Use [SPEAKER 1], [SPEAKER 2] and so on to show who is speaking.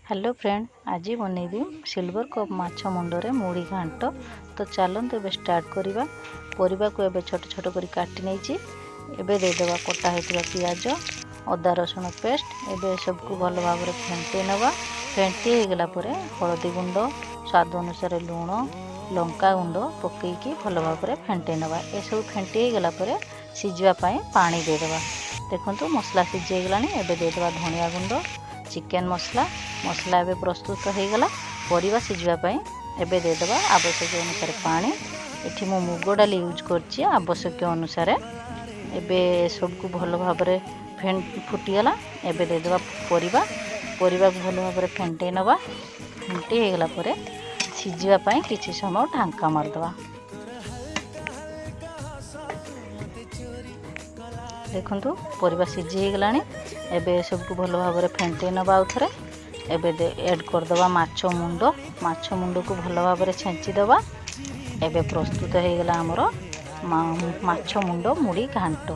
[SPEAKER 1] Hello friend, आज बनैबी silver cup माछ मुंडरे मुड़ी घांट। तो चलते एबे स्टार्ट करिबा। परिबा को एबे छोट छोट करी काटी नैची। एबे दे देबा कटा होइतबा पियाज, अदा रसुण पेस्ट। एबे सब को भल भाव फेंटे नवा। फेंटी हो गला परे हळदी गुंड, स्वाद अनुसार लूण, लंका गुंड पकईकी भल भाव फेंटे नवा। ए सब फेंटी हो गला परे सिझवा पई पानी दे देबा। देखंतु मसला सिझे गलानी। एबे दे देबा धनिया गुंड, चिकेन मसला। मसला एबे प्रस्तुत हो गला। परिबा सिझवा पई एबे दे देबा आवश्यक अनुसार पानी। एठी मो मुग डाल यूज करछि आवश्यक अनुसार। एबे सब को भल भाव फुटी गला। एबे दे देबा परिबा। परिबा को भल भाव फेंटे नवा। फेंटी हो गला परे सिझवा पई किछि समय ढांका मार देबा। देखंतु परिबा सिझी गलानी। एबे सब को भल भाव फेंटे नवा उथरे। एबे ऐड कर दबा माछ मुंड। माछ मुंड को भल भाव छेंची दबा। एबे प्रस्तुत हो गला हमरो माछ मुंड मुड़ी घांट।